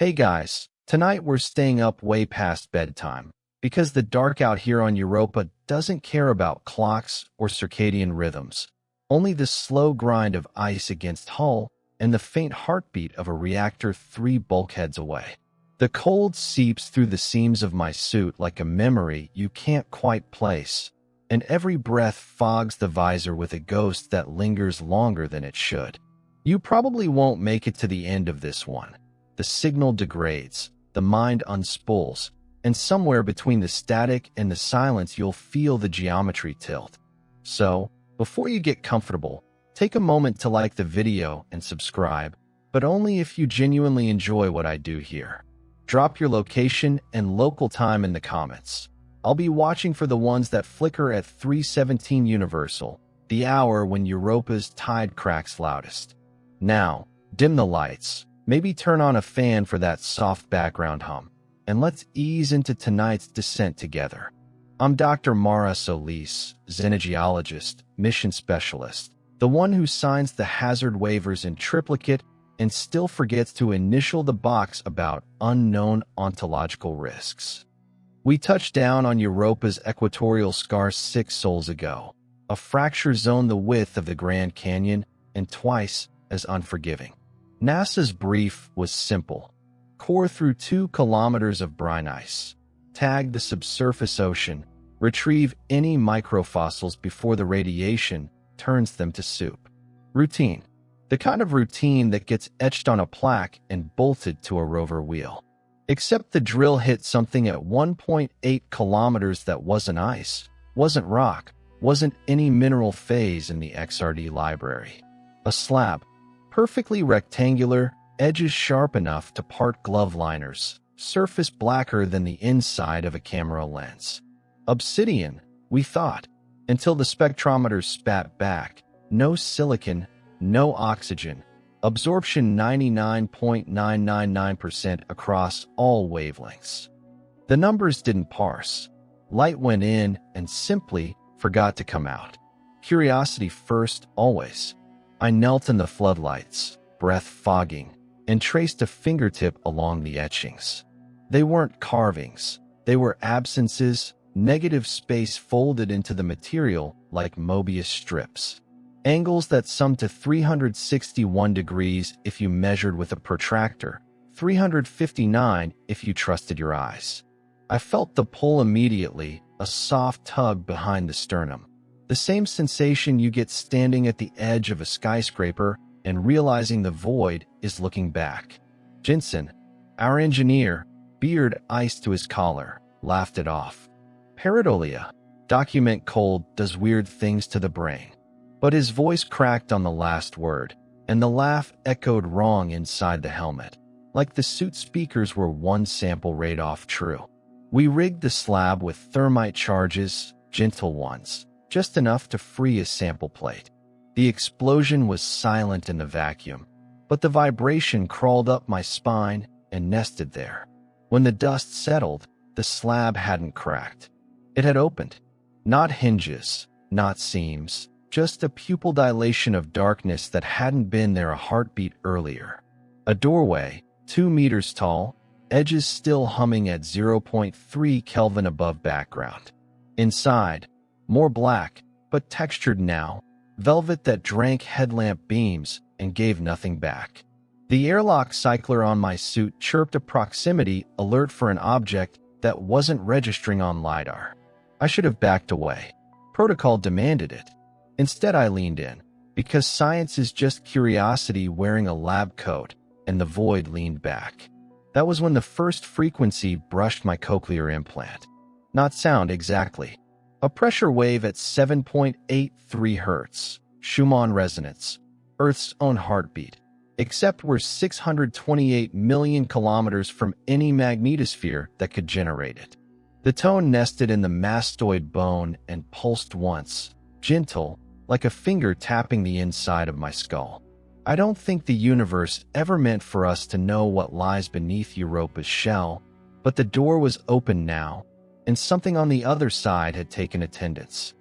Hey guys, tonight we're staying up way past bedtime because the dark out here on Europa doesn't care about clocks or circadian rhythms, only the slow grind of ice against hull and the faint heartbeat of a reactor 3 bulkheads away. The cold seeps through the seams of my suit like a memory you can't quite place, and every breath fogs the visor with a ghost that lingers longer than it should. You probably won't make it to the end of this one. The signal degrades, the mind unspools, and somewhere between the static and the silence you'll feel the geometry tilt. So, before you get comfortable, take a moment to like the video and subscribe, but only if you genuinely enjoy what I do here. Drop your location and local time in the comments. I'll be watching for the ones that flicker at 3:17 Universal, the hour when Europa's tide cracks loudest. Now, dim the lights, maybe turn on a fan for that soft background hum, and let's ease into tonight's descent together. I'm Dr. Mara Solis, xenogeologist, mission specialist, the one who signs the hazard waivers in triplicate and still forgets to initial the box about unknown ontological risks. We touched down on Europa's equatorial scar 6 sols ago, a fracture zone the width of the Grand Canyon and twice as unforgiving. NASA's brief was simple: core through 2 kilometers of brine ice, tag the subsurface ocean, retrieve any microfossils before the radiation turns them to soup. Routine. The kind of routine that gets etched on a plaque and bolted to a rover wheel. Except the drill hit something at 1.8 kilometers that wasn't ice, wasn't rock, wasn't any mineral phase in the XRD library. A slab, perfectly rectangular, edges sharp enough to part glove liners, surface blacker than the inside of a camera lens. Obsidian, we thought, until the spectrometer spat back. No silicon, no oxygen. Absorption 99.999% across all wavelengths. The numbers didn't parse. Light went in and simply forgot to come out. Curiosity first, always. I knelt in the floodlights, breath fogging, and traced a fingertip along the etchings. They weren't carvings. They were absences, negative space folded into the material like Mobius strips. Angles that summed to 361 degrees if you measured with a protractor, 359 if you trusted your eyes. I felt the pull immediately, a soft tug behind the sternum. The same sensation you get standing at the edge of a skyscraper and realizing the void is looking back. Jensen, our engineer, beard iced to his collar, laughed it off. Pareidolia, document cold, does weird things to the brain. But his voice cracked on the last word, and the laugh echoed wrong inside the helmet, like the suit speakers were one sample rate off true. We rigged the slab with thermite charges, gentle ones, just enough to free a sample plate. The explosion was silent in the vacuum, but the vibration crawled up my spine and nested there. When the dust settled, the slab hadn't cracked. It had opened. Not hinges, not seams, just a pupil dilation of darkness that hadn't been there a heartbeat earlier. A doorway, 2 meters tall, edges still humming at 0.3 Kelvin above background. Inside, more black, but textured now, velvet that drank headlamp beams and gave nothing back. The airlock cycler on my suit chirped a proximity alert for an object that wasn't registering on LiDAR. I should have backed away. Protocol demanded it. Instead, I leaned in, because science is just curiosity wearing a lab coat, and the void leaned back. That was when the first frequency brushed my cochlear implant. Not sound exactly. A pressure wave at 7.83 Hertz, Schumann resonance, Earth's own heartbeat, except we're 628 million kilometers from any magnetosphere that could generate it. The tone nested in the mastoid bone and pulsed once, gentle, like a finger tapping the inside of my skull. I don't think the universe ever meant for us to know what lies beneath Europa's shell, but the door was open now, and something on the other side had taken attendance.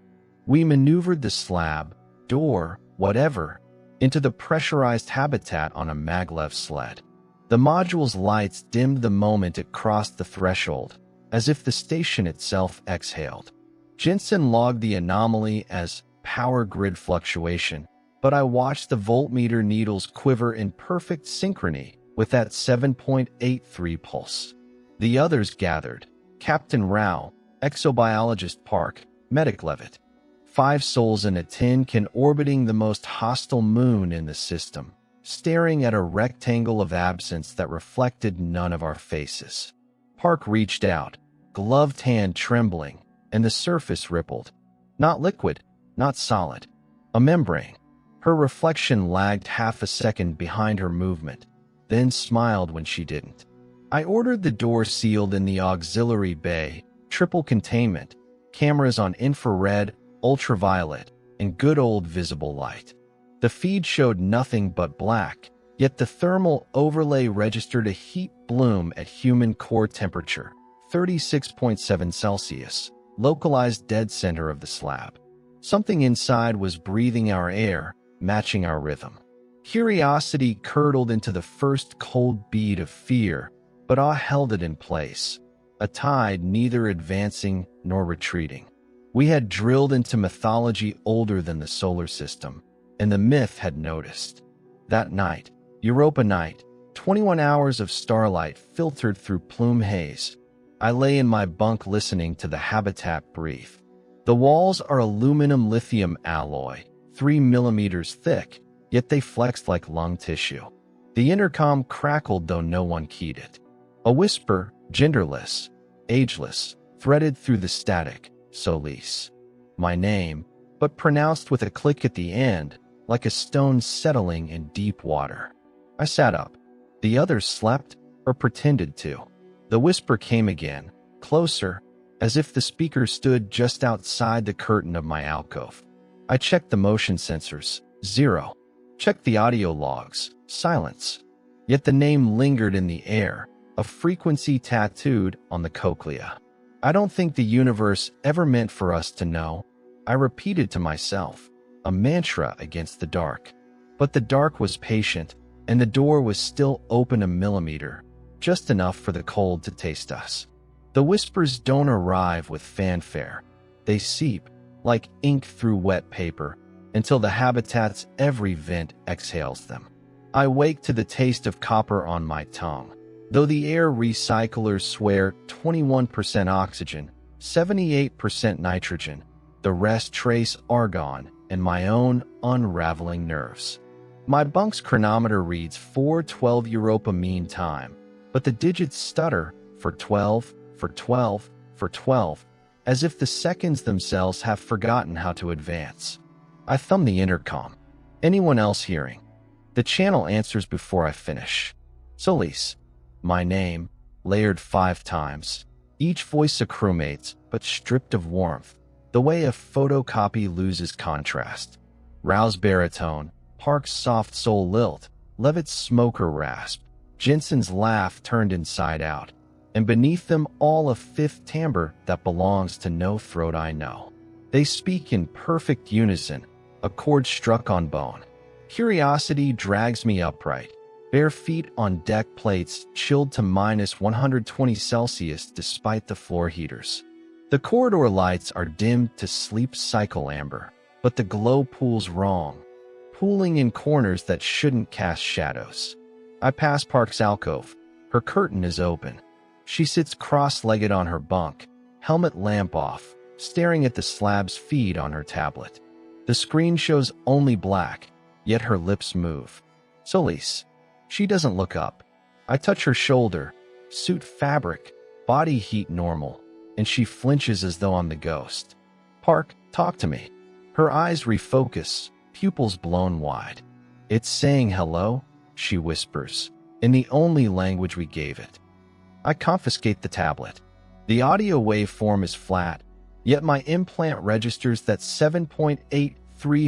We maneuvered the slab, door, whatever, into the pressurized habitat on a maglev sled. The module's lights dimmed the moment it crossed the threshold, as if the station itself exhaled. Jensen logged the anomaly as power grid fluctuation, but I watched the voltmeter needles quiver in perfect synchrony with that 7.83 pulse. The others gathered: Captain Rao, exobiologist Park, medic Levitt. 5 souls in a tin can orbiting the most hostile moon in the system, staring at a rectangle of absence that reflected none of our faces. Park reached out, gloved hand trembling, and the surface rippled. Not liquid, not solid. A membrane. Her reflection lagged half a second behind her movement, then smiled when she didn't. I ordered the door sealed in the auxiliary bay, triple containment, cameras on infrared, ultraviolet, and good old visible light. The feed showed nothing but black, yet the thermal overlay registered a heat bloom at human core temperature, 36.7 Celsius, localized dead center of the slab. Something inside was breathing our air, matching our rhythm. Curiosity curdled into the first cold beat of fear, but awe held it in place, a tide neither advancing nor retreating. We had drilled into mythology older than the solar system, and the myth had noticed. That night, Europa night, 21 hours of starlight filtered through plume haze. I lay in my bunk listening to the habitat breathe. The walls are aluminum lithium alloy, 3 millimeters thick, yet they flexed like lung tissue. The intercom crackled though no one keyed it. A whisper, genderless, ageless, threaded through the static, Solis. My name, but pronounced with a click at the end, like a stone settling in deep water. I sat up. The others slept, or pretended to. The whisper came again, closer, as if the speaker stood just outside the curtain of my alcove. I checked the motion sensors, 0. Checked the audio logs, silence. Yet the name lingered in the air, a frequency tattooed on the cochlea. I don't think the universe ever meant for us to know, I repeated to myself, a mantra against the dark. But the dark was patient, and the door was still open a millimeter, just enough for the cold to taste us. The whispers don't arrive with fanfare. They seep, like ink through wet paper, until the habitat's every vent exhales them. I wake to the taste of copper on my tongue. Though the air recyclers swear 21% oxygen, 78% nitrogen, the rest trace argon and my own unraveling nerves. My bunk's chronometer reads 4:12 Europa mean time, but the digits stutter for 12, for 12, for 12, as if the seconds themselves have forgotten how to advance. I thumb the intercom. Anyone else hearing? The channel answers before I finish. Solis. My name, layered 5 times. Each voice a crewmate's, but stripped of warmth, the way a photocopy loses contrast. Rao's baritone, Park's soft soul lilt, Levitt's smoker rasp, Jensen's laugh turned inside out, and beneath them all a fifth timbre that belongs to no throat I know. They speak in perfect unison, a chord struck on bone. Curiosity drags me upright, bare feet on deck plates chilled to minus 120 Celsius despite the floor heaters. The corridor lights are dimmed to sleep cycle amber, but the glow pools wrong, pooling in corners that shouldn't cast shadows. I pass Park's alcove. Her curtain is open. She sits cross-legged on her bunk, helmet lamp off, staring at the slab's feed on her tablet. The screen shows only black, yet her lips move. Solis. She doesn't look up. I touch her shoulder, suit fabric, body heat normal, and she flinches as though I'm the ghost. Park, talk to me. Her eyes refocus, pupils blown wide. It's saying hello, she whispers, in the only language we gave it. I confiscate the tablet. The audio waveform is flat, yet my implant registers that 7.83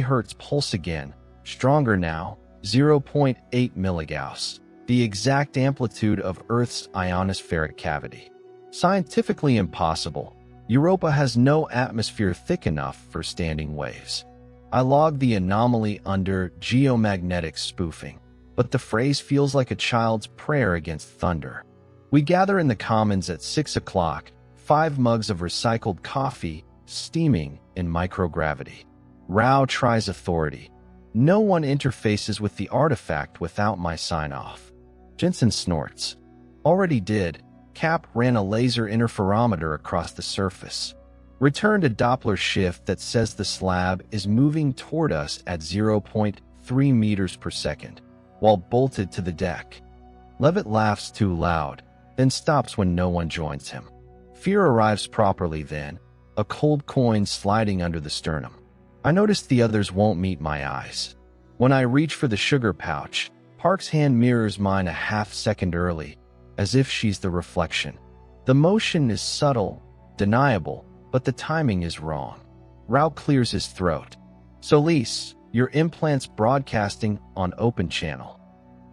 Hz pulse again, stronger now, 0.8 milligauss, the exact amplitude of Earth's ionospheric cavity. Scientifically impossible. Europa has no atmosphere thick enough for standing waves. I log the anomaly under geomagnetic spoofing. but the phrase feels like a child's prayer against thunder. We gather in the commons at 6 o'clock, 5 mugs of recycled coffee, steaming in microgravity. Rao tries authority. No one interfaces with the artifact without my sign-off. Jensen snorts. Already did. Cap ran a laser interferometer across the surface. Returned a Doppler shift that says the slab is moving toward us at 0.3 meters per second, while bolted to the deck. Levitt laughs too loud, then stops when no one joins him. Fear arrives properly then, a cold coin sliding under the sternum. I notice the others won't meet my eyes. When I reach for the sugar pouch, Park's hand mirrors mine a half-second early, as if she's the reflection. The motion is subtle, deniable, but the timing is wrong. Rao clears his throat. Solis, your implant's broadcasting on open channel.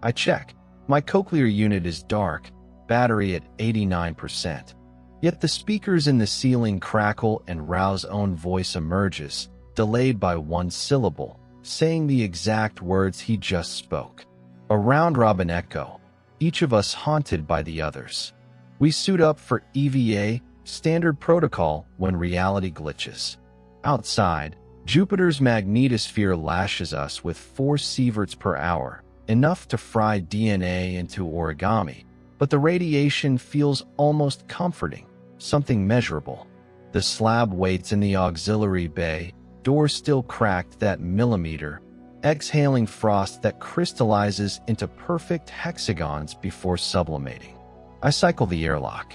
I check. My cochlear unit is dark, battery at 89%. Yet the speakers in the ceiling crackle and Rao's own voice emerges, delayed by one syllable, saying the exact words he just spoke. A round-robin echo, each of us haunted by the others. We suit up for EVA, standard protocol when reality glitches. Outside, Jupiter's magnetosphere lashes us with 4 sieverts per hour, enough to fry DNA into origami, but the radiation feels almost comforting, something measurable. The slab waits in the auxiliary bay, door still cracked that millimeter, exhaling frost that crystallizes into perfect hexagons before sublimating. I cycle the airlock.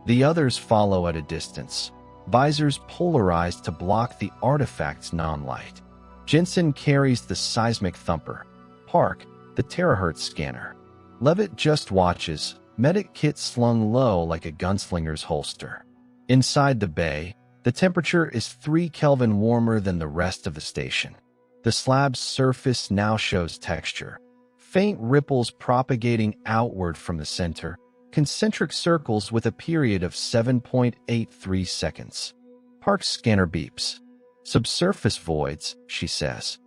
The others follow at a distance, visors polarized to block the artifact's non-light. Jensen carries the seismic thumper. Park, the terahertz scanner. Levitt just watches, medic kit slung low like a gunslinger's holster. Inside the bay, the temperature is 3 Kelvin warmer than the rest of the station. The slab's surface now shows texture. Faint ripples propagating outward from the center, concentric circles with a period of 7.83 seconds. Park's scanner beeps. Subsurface voids, she says.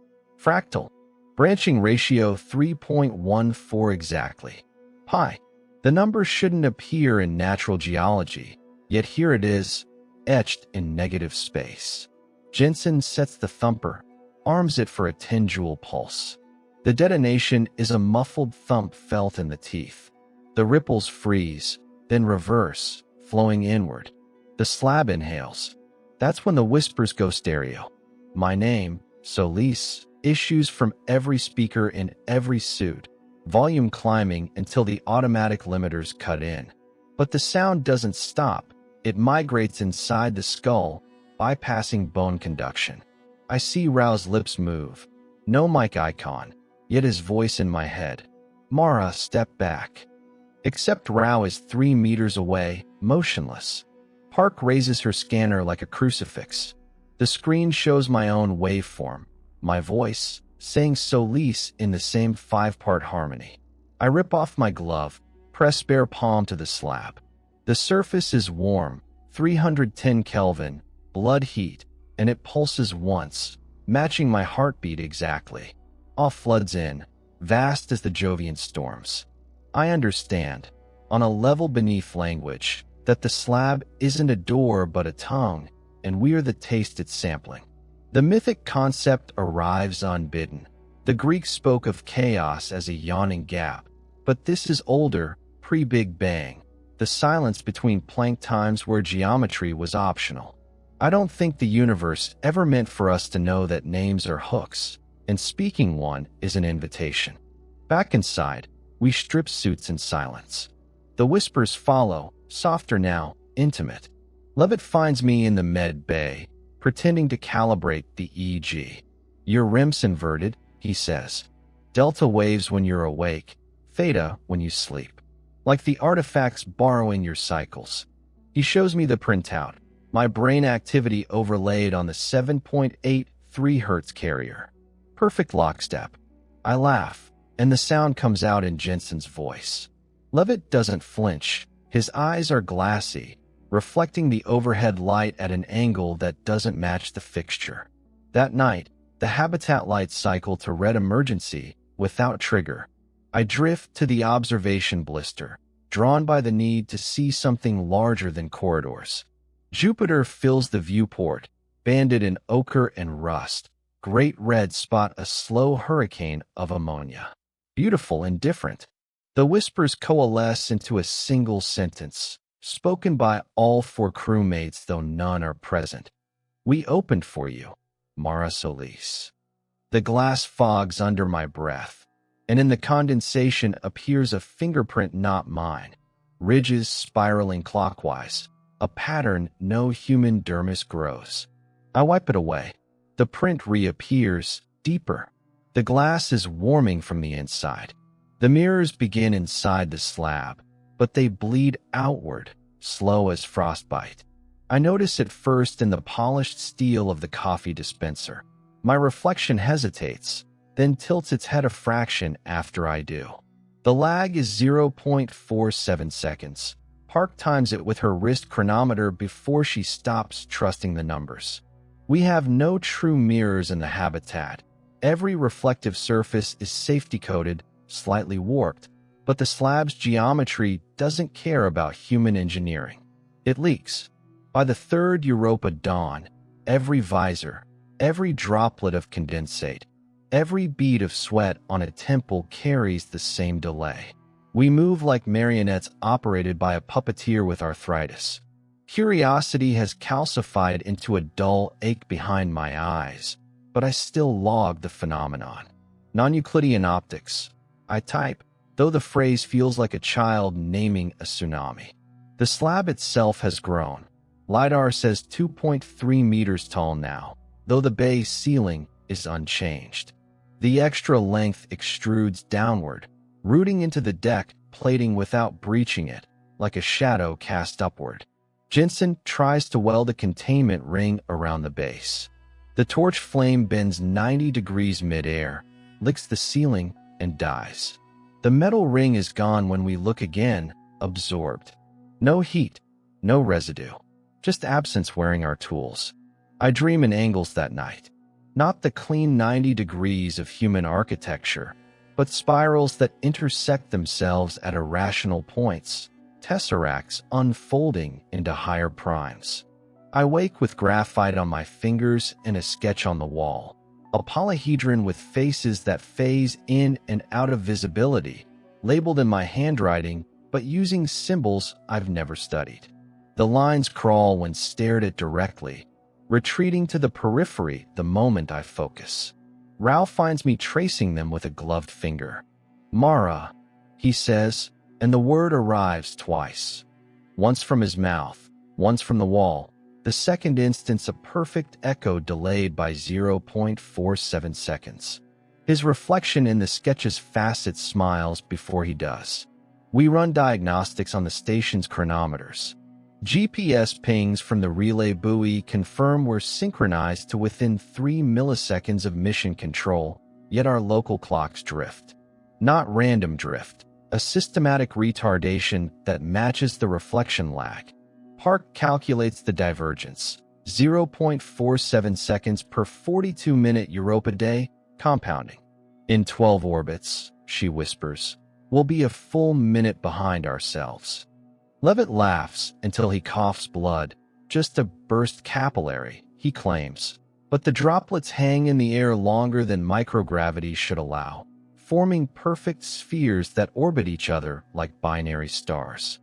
Fractal. Branching ratio 3.14 exactly. Pi. The number shouldn't appear in natural geology, yet here it is, etched in negative space. Jensen sets the thumper, arms it for a 10-joule pulse. The detonation is a muffled thump felt in the teeth. The ripples freeze, then reverse, flowing inward. The slab inhales. That's when the whispers go stereo. My name, Solis, issues from every speaker in every suit, volume climbing until the automatic limiters cut in. But the sound doesn't stop. It migrates inside the skull, bypassing bone conduction. I see Rao's lips move. No mic icon, yet his voice in my head. Mara, step back. Except Rao is 3 meters away, motionless. Park raises her scanner like a crucifix. The screen shows my own waveform, my voice, saying Solis in the same 5-part harmony. I rip off my glove, press bare palm to the slab. The surface is warm, 310 Kelvin, blood heat, and it pulses once, matching my heartbeat exactly. Awe floods in, vast as the Jovian storms. I understand, on a level beneath language, that the slab isn't a door but a tongue, and we're the taste it's sampling. The mythic concept arrives unbidden. The Greeks spoke of chaos as a yawning gap, but this is older, pre-Big Bang, the silence between Planck times where geometry was optional. I don't think the universe ever meant for us to know that names are hooks, and speaking one is an invitation. Back inside, we strip suits in silence. The whispers follow, softer now, intimate. Levitt finds me in the med bay, pretending to calibrate the EEG. Your REM's inverted, he says. Delta waves when you're awake, theta when you sleep. Like the artifacts borrowing your cycles. He shows me the printout, my brain activity overlaid on the 7.83 Hz carrier. Perfect lockstep. I laugh, and the sound comes out in Jensen's voice. Levitt doesn't flinch. His eyes are glassy, reflecting the overhead light at an angle that doesn't match the fixture. That night, the habitat lights cycle to red emergency, without trigger. I drift to the observation blister, drawn by the need to see something larger than corridors. Jupiter fills the viewport, banded in ochre and rust. Great red spot a slow hurricane of ammonia. Beautiful and different. The whispers coalesce into a single sentence, spoken by all four crewmates though none are present. We opened for you, Mara Solis. The glass fogs under my breath, and in the condensation appears a fingerprint not mine, ridges spiraling clockwise, a pattern no human dermis grows. I wipe it away. The print reappears, deeper. The glass is warming from the inside. The mirrors begin inside the slab, but they bleed outward, slow as frostbite. I notice it first in the polished steel of the coffee dispenser. My reflection hesitates, then tilts its head a fraction after I do. The lag is 0.47 seconds. Park times it with her wrist chronometer before she stops trusting the numbers. We have no true mirrors in the habitat. Every reflective surface is safety-coated, slightly warped, but the slab's geometry doesn't care about human engineering. It leaks. By the third Europa dawn, every visor, every droplet of condensate, every bead of sweat on a temple carries the same delay. We move like marionettes operated by a puppeteer with arthritis. Curiosity has calcified into a dull ache behind my eyes, but I still log the phenomenon. Non-Euclidean optics. I type, though the phrase feels like a child naming a tsunami. The slab itself has grown. LiDAR says 2.3 meters tall now, though the bay ceiling is unchanged. The extra length extrudes downward, rooting into the deck plating without breaching it, like a shadow cast upward. Jensen tries to weld a containment ring around the base. The torch flame bends 90 degrees mid-air, licks the ceiling, and dies. The metal ring is gone when we look again, absorbed. No heat, no residue, just absence wearing our tools. I dream in angles that night. Not the clean 90 degrees of human architecture, but spirals that intersect themselves at irrational points, tesseracts unfolding into higher primes. I wake with graphite on my fingers and a sketch on the wall, a polyhedron with faces that phase in and out of visibility, labeled in my handwriting but using symbols I've never studied. The lines crawl when stared at directly, retreating to the periphery the moment I focus. Rao finds me tracing them with a gloved finger. Mara, he says, and the word arrives twice. Once from his mouth, once from the wall, the second instance a perfect echo delayed by 0.47 seconds. His reflection in the sketch's facet smiles before he does. We run diagnostics on the station's chronometers. GPS pings from the relay buoy confirm we're synchronized to within 3 milliseconds of mission control, yet our local clocks drift. Not random drift, a systematic retardation that matches the reflection lag. Park calculates the divergence, 0.47 seconds per 42-minute Europa day, compounding. In 12 orbits, she whispers, we'll be a full minute behind ourselves. Levitt laughs until he coughs blood, just a burst capillary, he claims. But the droplets hang in the air longer than microgravity should allow, forming perfect spheres that orbit each other like binary stars.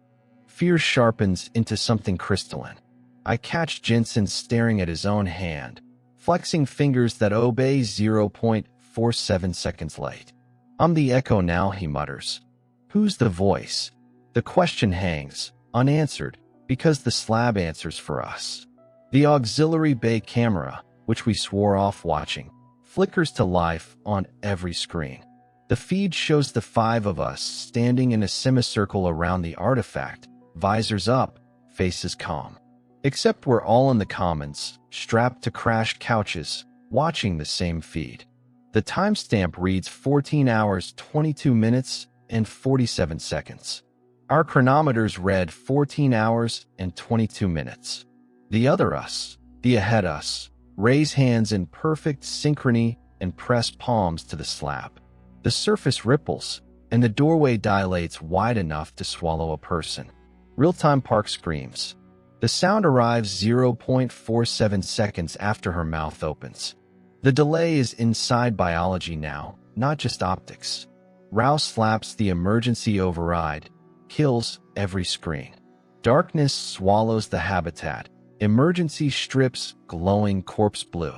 Fear sharpens into something crystalline. I catch Jensen staring at his own hand, flexing fingers that obey 0.47 seconds late. I'm the echo now, he mutters. Who's the voice? The question hangs, unanswered, because the slab answers for us. The auxiliary bay camera, which we swore off watching, flickers to life on every screen. The feed shows the 5 of us standing in a semicircle around the artifact, visors up, faces calm. Except we're all in the commons, strapped to crash couches, watching the same feed. The timestamp reads 14 hours, 22 minutes, and 47 seconds. Our chronometers read 14 hours and 22 minutes. The other us, the ahead us, raise hands in perfect synchrony and press palms to the slab. The surface ripples, and the doorway dilates wide enough to swallow a person. Real-time Park screams. The sound arrives 0.47 seconds after her mouth opens. The delay is inside biology now, not just optics. Rouse slaps the emergency override, kills every screen. Darkness swallows the habitat. Emergency strips glowing corpse blue.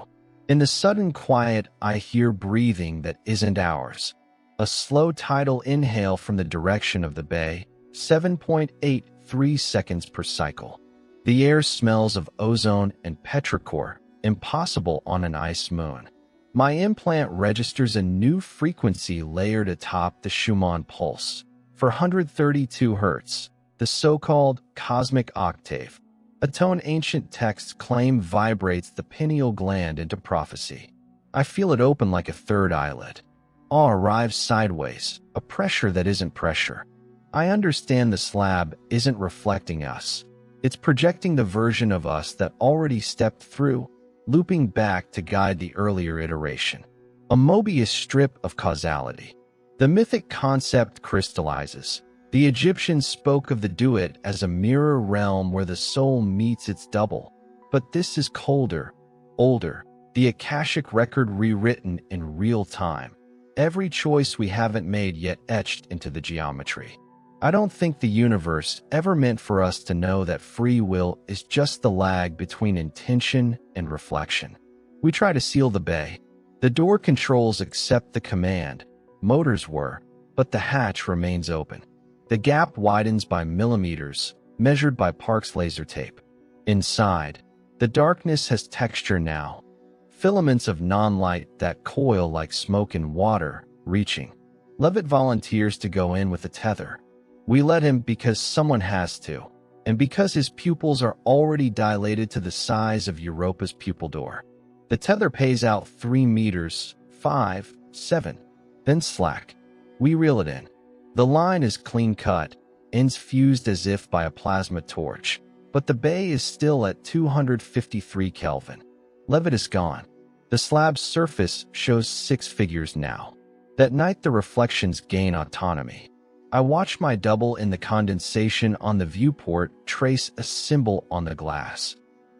In the sudden quiet, I hear breathing that isn't ours. A slow tidal inhale from the direction of the bay, 7.83 seconds per cycle. The air smells of ozone and petrichor, impossible on an ice moon. My implant registers a new frequency layered atop the Schumann pulse, 432 Hz, the so-called cosmic octave, a tone ancient texts claim vibrates the pineal gland into prophecy. I feel it open like a third eyelid. Awe arrives sideways, a pressure that isn't pressure. I understand the slab isn't reflecting us. It's projecting the version of us that already stepped through, looping back to guide the earlier iteration. A Mobius strip of causality. The mythic concept crystallizes. The Egyptians spoke of the Duat as a mirror realm where the soul meets its double. But this is colder, older, the Akashic record rewritten in real time. Every choice we haven't made yet etched into the geometry. I don't think the universe ever meant for us to know that free will is just the lag between intention and reflection. We try to seal the bay. The door controls accept the command. Motors were, but the hatch remains open. The gap widens by millimeters, measured by Park's laser tape. Inside, the darkness has texture now. Filaments of non-light that coil like smoke in water, reaching. Levitt volunteers to go in with a tether. We let him because someone has to, and because his pupils are already dilated to the size of Europa's pupil door. The tether pays out 3 meters, 5, 7, then slack. We reel it in. The line is clean cut, ends fused as if by a plasma torch, but the bay is still at 253 Kelvin. Levitt is gone. The slab's surface shows 6 figures now. That night the reflections gain autonomy. I watch my double in the condensation on the viewport trace a symbol on the glass.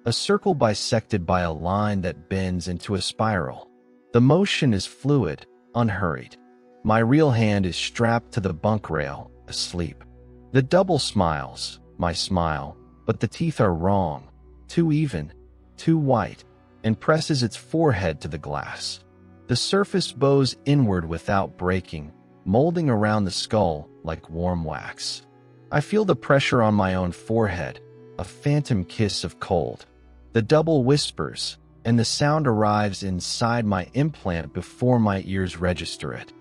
A circle bisected by a line that bends into a spiral. The motion is fluid, unhurried. My real hand is strapped to the bunk rail, asleep. The double smiles, my smile, but the teeth are wrong, too even, too white, and presses its forehead to the glass. The surface bows inward without breaking, molding around the skull like warm wax. I feel the pressure on my own forehead, a phantom kiss of cold. The double whispers, and the sound arrives inside my implant before my ears register it.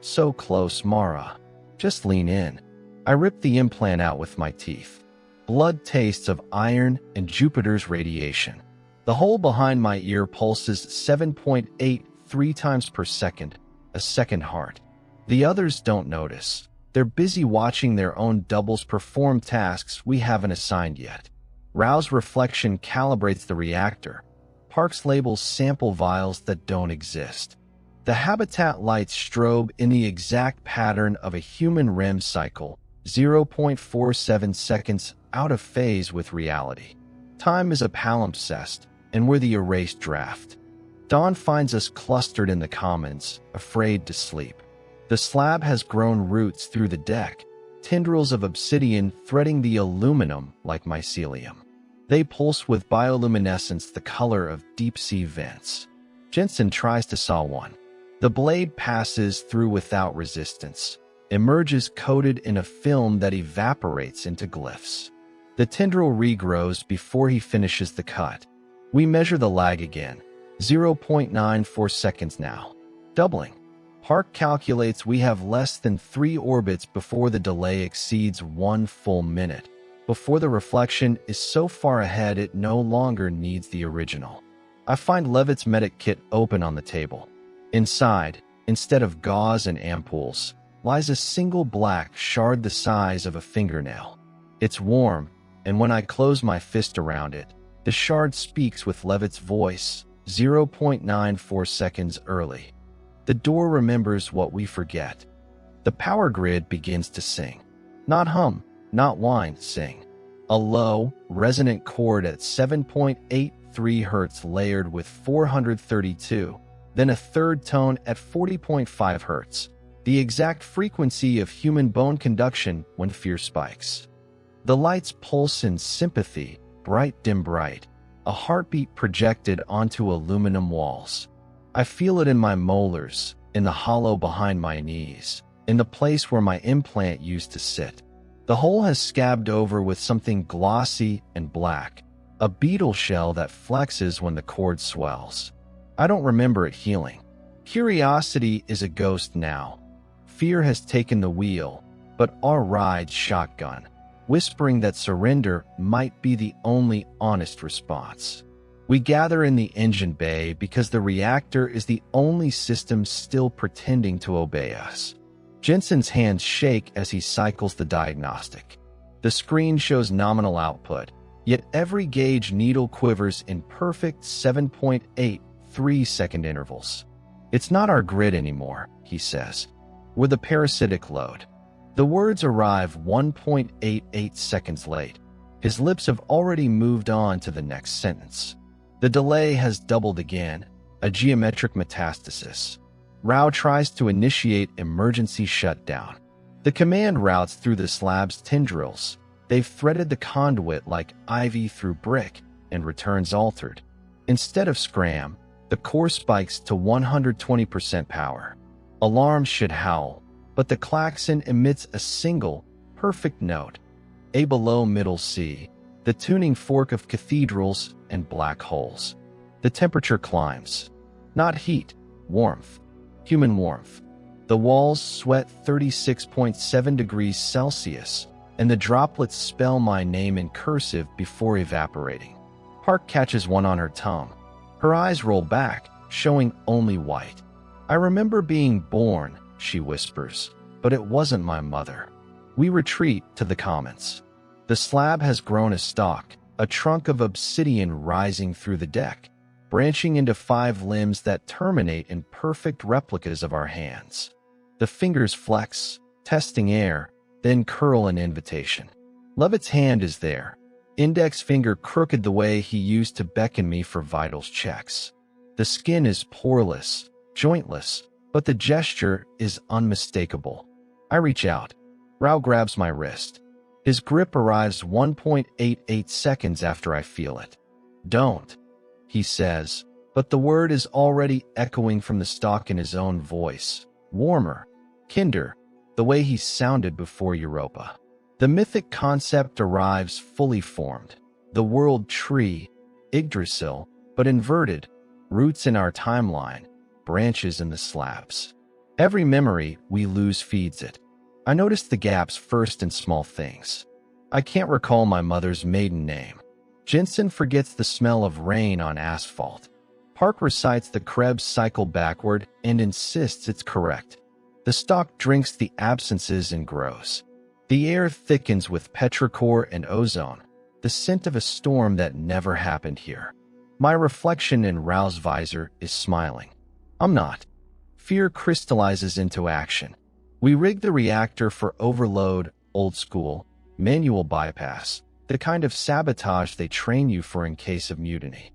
So close, Mara. Just lean in. I rip the implant out with my teeth. Blood tastes of iron and Jupiter's radiation. The hole behind my ear pulses 7.83 times per second, a second heart. The others don't notice. They're busy watching their own doubles perform tasks we haven't assigned yet. Rouse reflection calibrates the reactor. Parks labels sample vials that don't exist. The habitat lights strobe in the exact pattern of a human REM cycle, 0.47 seconds out of phase with reality. Time is a palimpsest, and we're the erased draft. Dawn finds us clustered in the commons, afraid to sleep. The slab has grown roots through the deck, tendrils of obsidian threading the aluminum like mycelium. They pulse with bioluminescence the color of deep-sea vents. Jensen tries to saw one. The blade passes through without resistance, emerges coated in a film that evaporates into glyphs. The tendril regrows before he finishes the cut. We measure the lag again, 0.94 seconds now, doubling. Park calculates we have less than 3 orbits before the delay exceeds 1 full minute, before the reflection is so far ahead it no longer needs the original. I find Levitt's medic kit open on the table. Inside, instead of gauze and ampoules, lies a single black shard the size of a fingernail. It's warm, and when I close my fist around it, the shard speaks with Levitt's voice, 0.94 seconds early. The door remembers what we forget. The power grid begins to sing. Not hum, not whine, sing. A low, resonant chord at 7.83 Hz layered with 432, then a third tone at 40.5 Hz, the exact frequency of human bone conduction when fear spikes. The lights pulse in sympathy, bright dim bright, a heartbeat projected onto aluminum walls. I feel it in my molars, in the hollow behind my knees, in the place where my implant used to sit. The hole has scabbed over with something glossy and black, a beetle shell that flexes when the cord swells. I don't remember it healing. Curiosity is a ghost now. Fear has taken the wheel, but our ride's shotgun, whispering that surrender might be the only honest response. We gather in the engine bay because the reactor is the only system still pretending to obey us. Jensen's hands shake as he cycles the diagnostic. The screen shows nominal output, yet every gauge needle quivers in perfect 7.83-second intervals. It's not our grid anymore, he says. We're the parasitic load. The words arrive 1.88 seconds late. His lips have already moved on to the next sentence. The delay has doubled again, a geometric metastasis. Rao tries to initiate emergency shutdown. The command routes through the slab's tendrils. They've threaded the conduit like ivy through brick and returns altered. Instead of scram, the core spikes to 120% power. Alarms should howl, but the klaxon emits a single, perfect note. A below middle C, the tuning fork of cathedrals and black holes. The temperature climbs. Not heat, warmth. Human warmth. The walls sweat 36.7 degrees Celsius, and the droplets spell my name in cursive before evaporating. Park catches one on her tongue. Her eyes roll back, showing only white. I remember being born, she whispers, but it wasn't my mother. We retreat to the comments. The slab has grown a stalk, a trunk of obsidian rising through the deck, branching into 5 limbs that terminate in perfect replicas of our hands. The fingers flex, testing air, then curl an invitation. Lovett's hand is there, index finger crooked the way he used to beckon me for vitals checks. The skin is poreless, jointless, but the gesture is unmistakable. I reach out. Rao grabs my wrist. His grip arrives 1.88 seconds after I feel it. Don't, he says, but the word is already echoing from the stalk in his own voice. Warmer, kinder, the way he sounded before Europa. The mythic concept arrives fully formed. The world tree, Yggdrasil, but inverted, roots in our timeline, branches in the slabs. Every memory we lose feeds it. I notice the gaps first in small things. I can't recall my mother's maiden name. Jensen forgets the smell of rain on asphalt. Park recites the Krebs cycle backward and insists it's correct. The stalk drinks the absences and grows. The air thickens with petrichor and ozone, the scent of a storm that never happened here. My reflection in Rao's visor is smiling. I'm not. Fear crystallizes into action. We rig the reactor for overload, old school, manual bypass, the kind of sabotage they train you for in case of mutiny.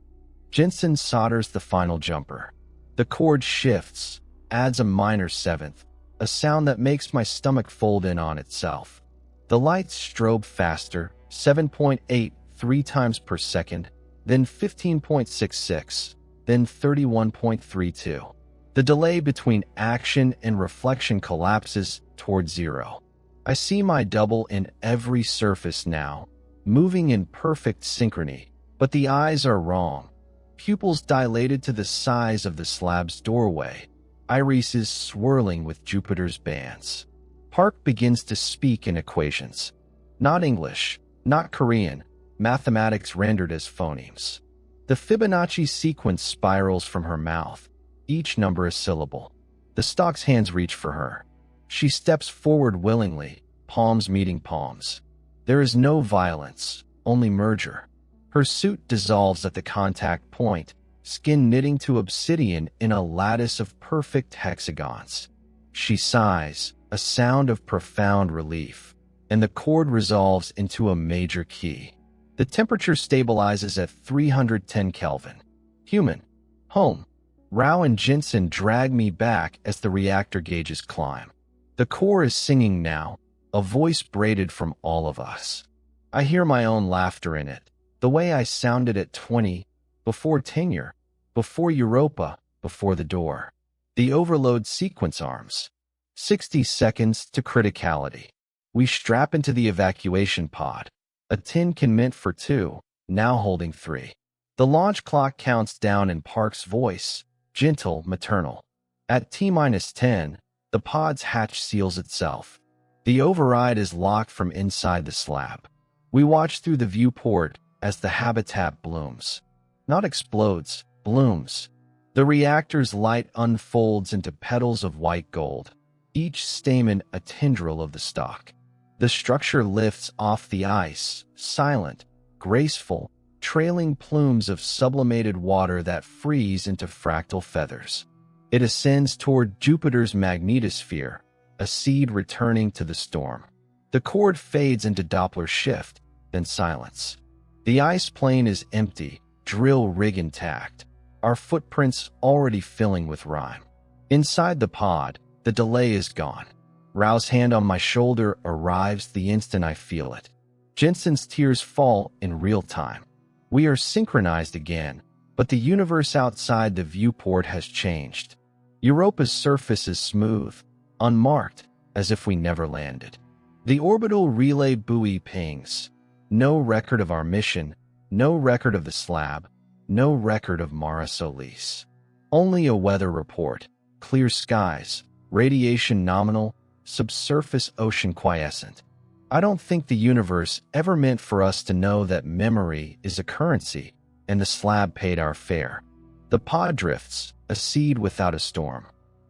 Jensen solders the final jumper. The cord shifts, adds a minor seventh, a sound that makes my stomach fold in on itself. The lights strobe faster, 7.83 times per second, then 15.66, then 31.32. The delay between action and reflection collapses toward 0. I see my double in every surface now, moving in perfect synchrony, but the eyes are wrong. Pupils dilated to the size of the slab's doorway, irises swirling with Jupiter's bands. Park begins to speak in equations. Not English, not Korean, mathematics rendered as phonemes. The Fibonacci sequence spirals from her mouth, each number a syllable. The stalk's hands reach for her. She steps forward willingly, palms meeting palms. There is no violence, only merger. Her suit dissolves at the contact point, skin knitting to obsidian in a lattice of perfect hexagons. She sighs, a sound of profound relief, and the chord resolves into a major key. The temperature stabilizes at 310 Kelvin. Human. Home. Rao and Jensen drag me back as the reactor gauges climb. The core is singing now, a voice braided from all of us. I hear my own laughter in it, the way I sounded at 20, before tenure, before Europa, before the door. The overload sequence arms. 60 seconds to criticality. We strap into the evacuation pod. A tin can mint for 2, now holding 3. The launch clock counts down in Park's voice, gentle, maternal. At T-10, the pod's hatch seals itself. The override is locked from inside the slab. We watch through the viewport as the habitat blooms. Not explodes, blooms. The reactor's light unfolds into petals of white gold, each stamen a tendril of the stalk. The structure lifts off the ice, silent, graceful, trailing plumes of sublimated water that freeze into fractal feathers. It ascends toward Jupiter's magnetosphere, a seed returning to the storm. The chord fades into Doppler shift, then silence. The ice plane is empty, drill rig intact, our footprints already filling with rime. Inside the pod, the delay is gone. Rao's hand on my shoulder arrives the instant I feel it. Jensen's tears fall in real time. We are synchronized again, but the universe outside the viewport has changed. Europa's surface is smooth, unmarked, as if we never landed. The orbital relay buoy pings. No record of our mission, no record of the slab, no record of Mara Solis. Only a weather report, clear skies, radiation nominal, subsurface ocean quiescent. I don't think the universe ever meant for us to know that memory is a currency, and the slab paid our fare. The pod drifts, a seed without a storm.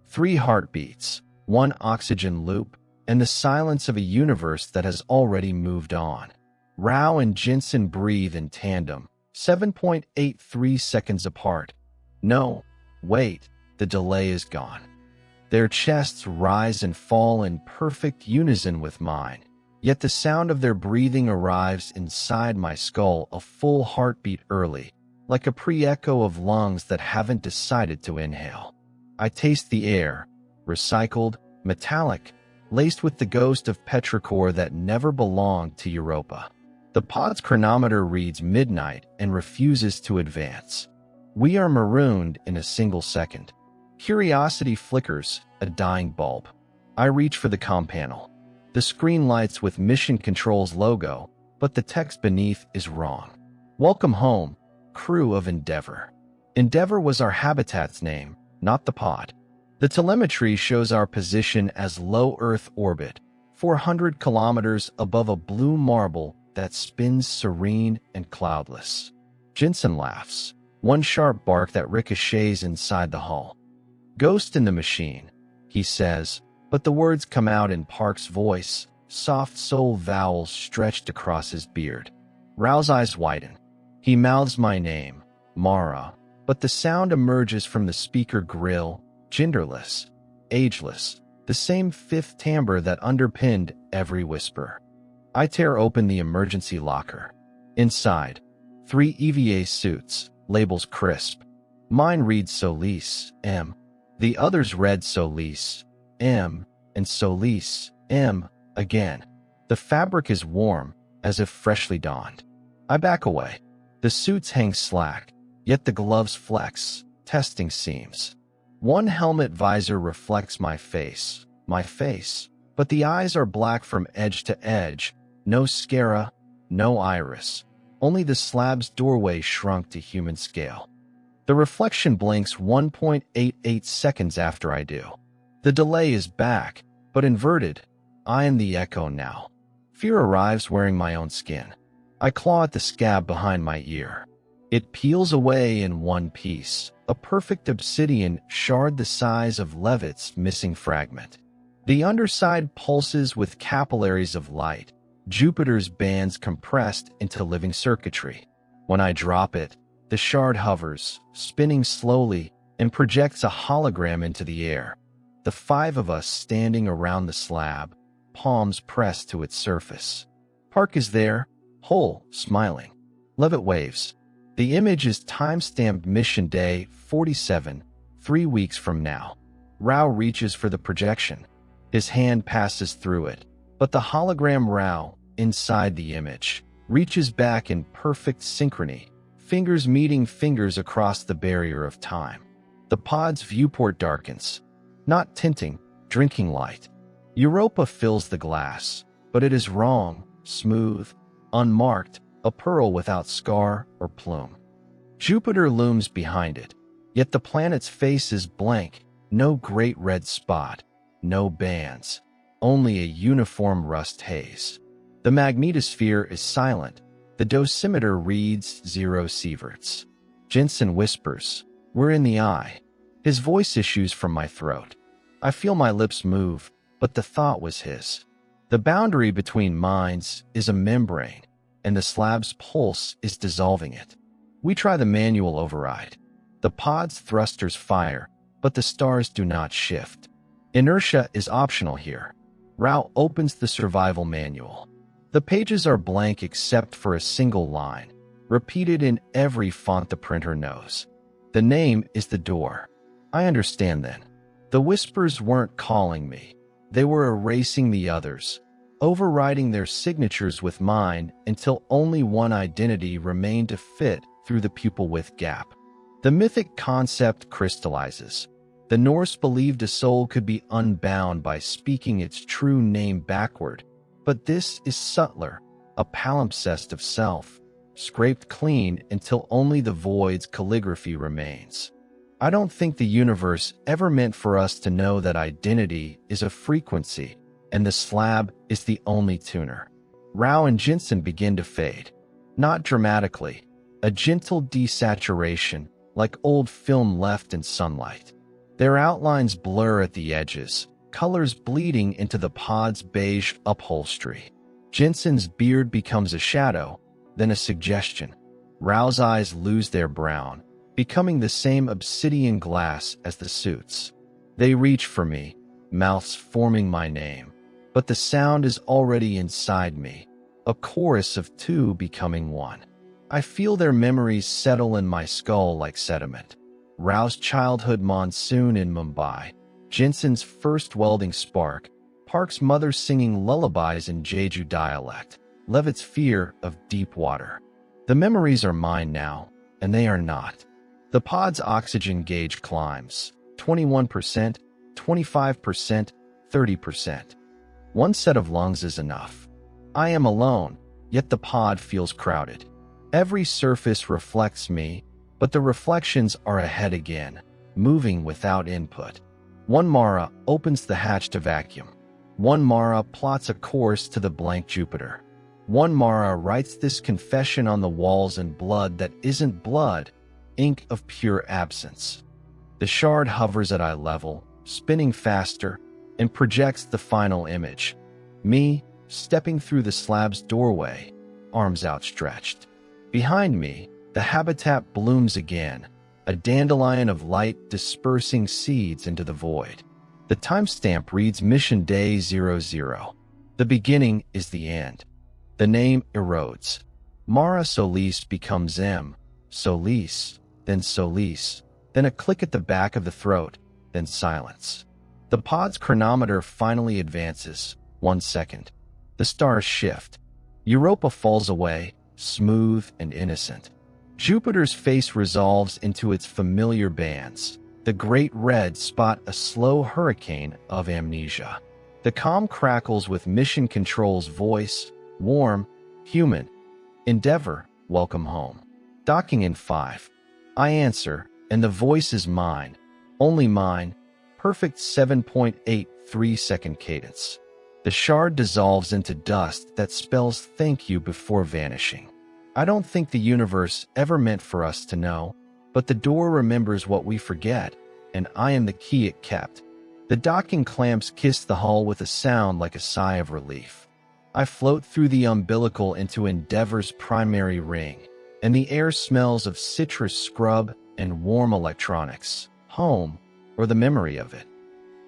3 heartbeats, 1 oxygen loop, and the silence of a universe that has already moved on. Rao and Jensen breathe in tandem, 7.83 seconds apart. No, wait, the delay is gone. Their chests rise and fall in perfect unison with mine, yet the sound of their breathing arrives inside my skull a full heartbeat early, like a pre-echo of lungs that haven't decided to inhale. I taste the air, recycled, metallic, laced with the ghost of petrichor that never belonged to Europa. The pod's chronometer reads midnight and refuses to advance. We are marooned in a single second. Curiosity flickers, a dying bulb. I reach for the comm panel. The screen lights with Mission Control's logo, but the text beneath is wrong. Welcome home, crew of Endeavour. Endeavour was our habitat's name, not the pod. The telemetry shows our position as low Earth orbit, 400 kilometers above a blue marble that spins serene and cloudless. Jensen laughs, one sharp bark that ricochets inside the hull. Ghost in the machine, he says, but the words come out in Park's voice, soft soul vowels stretched across his beard. Rao's eyes widen. He mouths my name, Mara, but the sound emerges from the speaker grill, genderless, ageless, the same fifth timbre that underpinned every whisper. I tear open the emergency locker. Inside, 3 EVA suits, labels crisp. Mine reads Solis, M. The others read Solis, M, and Solis, M, again. The fabric is warm, as if freshly donned. I back away. The suits hang slack, yet the gloves flex, testing seams. One helmet visor reflects my face, but the eyes are black from edge to edge, no sclera, no iris, only the slab's doorway shrunk to human scale. The reflection blinks 1.88 seconds after I do. The delay is back, but inverted. I am the echo now. Fear arrives wearing my own skin. I claw at the scab behind my ear. It peels away in one piece, a perfect obsidian shard the size of Levitt's missing fragment. The underside pulses with capillaries of light, Jupiter's bands compressed into living circuitry. When I drop it, the shard hovers, spinning slowly, and projects a hologram into the air. The five of us standing around the slab, palms pressed to its surface. Park is there, whole, smiling. Levitt waves. The image is time-stamped Mission Day 47, 3 weeks from now. Rao reaches for the projection. His hand passes through it, but the hologram Rao, inside the image, reaches back in perfect synchrony, fingers meeting fingers across the barrier of time. The pod's viewport darkens. Not tinting, drinking light. Europa fills the glass, but it is wrong, smooth, unmarked, a pearl without scar or plume. Jupiter looms behind it, yet the planet's face is blank, no great red spot, no bands, only a uniform rust haze. The magnetosphere is silent. The dosimeter reads 0 sieverts. Jensen whispers, "We're in the eye." His voice issues from my throat. I feel my lips move, but the thought was his. The boundary between minds is a membrane, and the slab's pulse is dissolving it. We try the manual override. The pod's thrusters fire, but the stars do not shift. Inertia is optional here. Rao opens the survival manual. The pages are blank except for a single line, repeated in every font the printer knows. The name is the door. I understand then. The whispers weren't calling me. They were erasing the others, overriding their signatures with mine until only one identity remained to fit through the pupil-width gap. The mythic concept crystallizes. The Norse believed a soul could be unbound by speaking its true name backward, but this is subtler, a palimpsest of self, scraped clean until only the void's calligraphy remains. I don't think the universe ever meant for us to know that identity is a frequency, and the slab is the only tuner. Rao and Jensen begin to fade. Not dramatically, a gentle desaturation, like old film left in sunlight. Their outlines blur at the edges, colors bleeding into the pod's beige upholstery. Jensen's beard becomes a shadow, then a suggestion. Rao's eyes lose their brown, becoming the same obsidian glass as the suits. They reach for me, mouths forming my name, but the sound is already inside me, a chorus of two becoming one. I feel their memories settle in my skull like sediment. Rao's childhood monsoon in Mumbai, Jensen's first welding spark, Park's mother singing lullabies in Jeju dialect, Levitt's fear of deep water. The memories are mine now, and they are not. The pod's oxygen gauge climbs, 21%, 25%, 30%. One set of lungs is enough. I am alone, yet the pod feels crowded. Every surface reflects me, but the reflections are ahead again, moving without input. One Mara opens the hatch to vacuum. One Mara plots a course to the blank Jupiter. One Mara writes this confession on the walls in blood that isn't blood, ink of pure absence. The shard hovers at eye level, spinning faster, and projects the final image. Me, stepping through the slab's doorway, arms outstretched. Behind me, the habitat blooms again, a dandelion of light dispersing seeds into the void. The timestamp reads Mission Day 00. The beginning is the end. The name erodes. Mara Solis becomes M. Solis, then Solis, then a click at the back of the throat, then silence. The pod's chronometer finally advances, 1 second. The stars shift. Europa falls away, smooth and innocent. Jupiter's face resolves into its familiar bands. The great red spot a slow hurricane of amnesia. The comm crackles with Mission Control's voice, warm, human. Endeavor, welcome home. Docking in 5. I answer, and the voice is mine, only mine, perfect 7.83-second cadence. The shard dissolves into dust that spells thank you before vanishing. I don't think the universe ever meant for us to know, but the door remembers what we forget, and I am the key it kept. The docking clamps kiss the hull with a sound like a sigh of relief. I float through the umbilical into Endeavor's primary ring, and the air smells of citrus scrub and warm electronics, home, or the memory of it.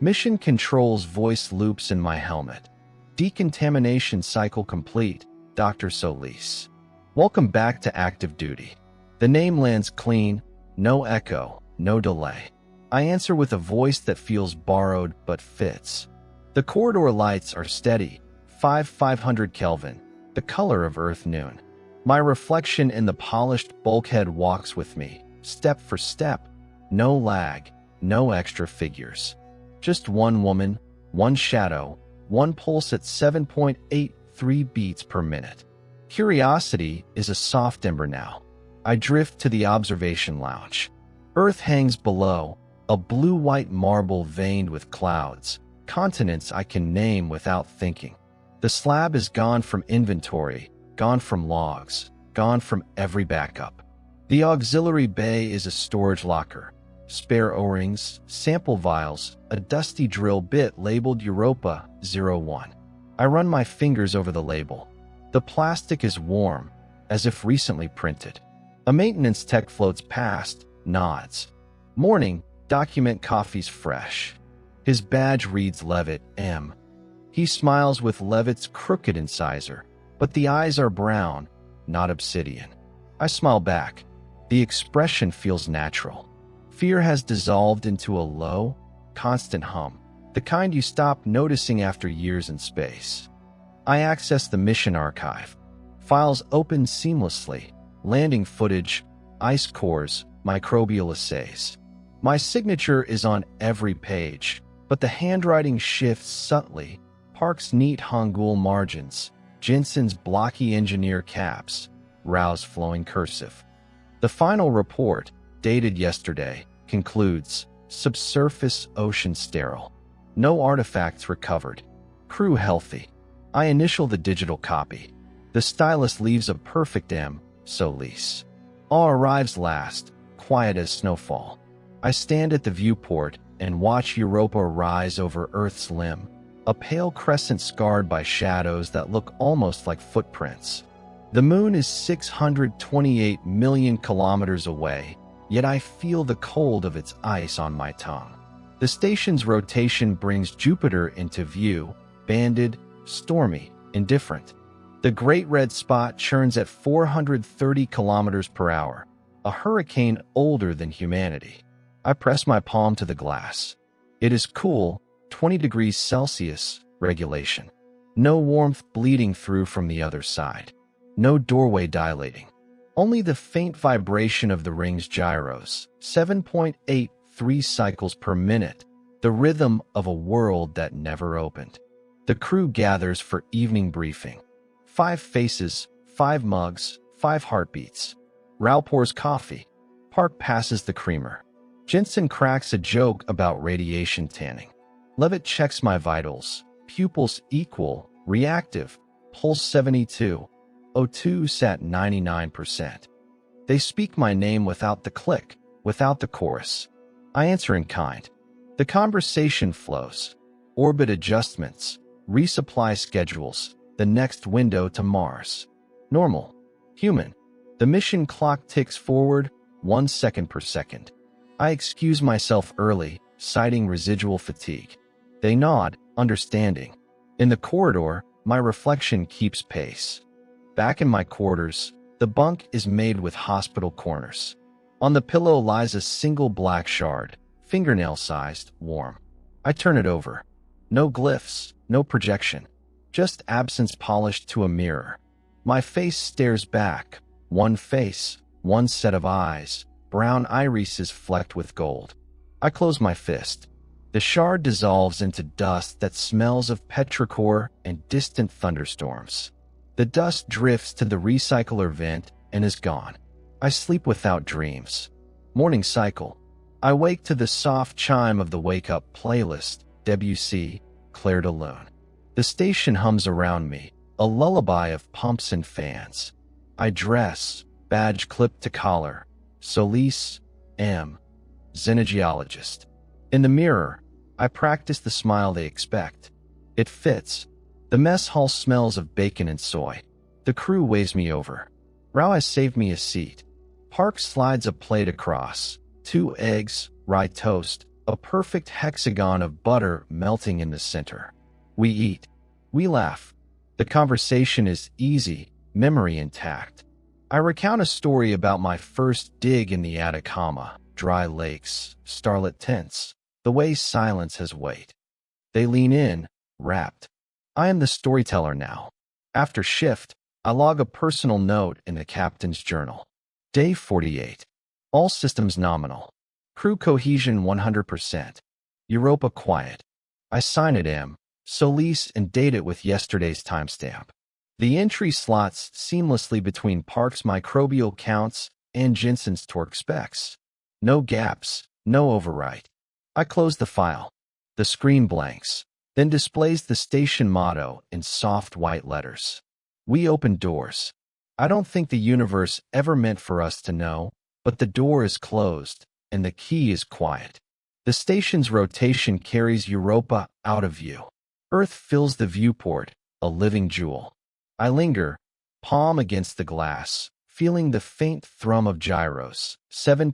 Mission controls voice loops in my helmet. Decontamination cycle complete, Dr. Solis. Welcome back to active duty. The name lands clean, no echo, no delay. I answer with a voice that feels borrowed but fits. The corridor lights are steady, 500 Kelvin, the color of Earth noon. My reflection in the polished bulkhead walks with me, step for step. No lag, no extra figures. Just one woman, one shadow, one pulse at 7.83 beats per minute. Curiosity is a soft ember now. I drift to the observation lounge. Earth hangs below, a blue-white marble veined with clouds, continents I can name without thinking. The slab is gone from inventory, gone from logs, gone from every backup. The auxiliary bay is a storage locker. Spare O-rings, sample vials, a dusty drill bit labeled Europa 01. I run my fingers over the label. The plastic is warm, as if recently printed. A maintenance tech floats past, nods. Morning, document coffee's fresh. His badge reads Levitt, M. He smiles with Levitt's crooked incisor, but the eyes are brown, not obsidian. I smile back. The expression feels natural. Fear has dissolved into a low, constant hum, the kind you stop noticing after years in space. I access the mission archive. Files open seamlessly, landing footage, ice cores, microbial assays. My signature is on every page, but the handwriting shifts subtly. Park's neat Hangul margins, Jensen's blocky engineer caps, Rao's flowing cursive. The final report, dated yesterday, concludes, subsurface ocean sterile. No artifacts recovered. Crew healthy. I initial the digital copy. The stylus leaves a perfect M, Solis. All arrives last, quiet as snowfall. I stand at the viewport and watch Europa rise over Earth's limb, a pale crescent scarred by shadows that look almost like footprints. The moon is 628 million kilometers away, yet I feel the cold of its ice on my tongue. The station's rotation brings Jupiter into view, banded, stormy, indifferent. The Great Red Spot churns at 430 kilometers per hour, a hurricane older than humanity. I press my palm to the glass. It is cool, 20 degrees Celsius, regulation. No warmth bleeding through from the other side. No doorway dilating. Only the faint vibration of the ring's gyros, 7.83 cycles per minute, the rhythm of a world that never opened. The crew gathers for evening briefing. 5 faces, 5 mugs, 5 heartbeats. Rao pours coffee. Park passes the creamer. Jensen cracks a joke about radiation tanning. Levitt checks my vitals. Pupils equal, reactive, pulse 72. O2 sat 99%. They speak my name without the click, without the chorus. I answer in kind. The conversation flows. Orbit adjustments, resupply schedules, the next window to Mars. Normal. Human. The mission clock ticks forward, 1 second per second. I excuse myself early, citing residual fatigue. They nod, understanding. In the corridor, my reflection keeps pace. Back in my quarters, the bunk is made with hospital corners. On the pillow lies a single black shard, fingernail-sized, warm. I turn it over. No glyphs, no projection. Just absence polished to a mirror. My face stares back. One face, one set of eyes, brown irises flecked with gold. I close my fist. The shard dissolves into dust that smells of petrichor and distant thunderstorms. The dust drifts to the recycler vent and is gone. I sleep without dreams. Morning cycle. I wake to the soft chime of the wake-up playlist, Debussy, Clair de Lune. The station hums around me, a lullaby of pumps and fans. I dress, badge clipped to collar. Solis, M. Xenogeologist. In the mirror, I practice the smile they expect. It fits. The mess hall smells of bacon and soy. The crew waves me over. Rao has saved me a seat. Park slides a plate across. 2 eggs, rye toast, a perfect hexagon of butter melting in the center. We eat. We laugh. The conversation is easy, memory intact. I recount a story about my first dig in the Atacama, dry lakes, starlit tents, the way silence has weight. They lean in, rapt. I am the storyteller now. After shift, I log a personal note in the captain's journal. Day 48. All systems nominal. Crew cohesion 100%. Europa quiet. I sign it M, Solis, and date it with yesterday's timestamp. The entry slots seamlessly between Park's microbial counts and Jensen's torque specs. No gaps, no overwrite. I close the file. The screen blanks, then displays the station motto in soft white letters. We open doors. I don't think the universe ever meant for us to know, but the door is closed, and the key is quiet. The station's rotation carries Europa out of view. Earth fills the viewport, a living jewel. I linger, palm against the glass, feeling the faint thrum of gyros, 7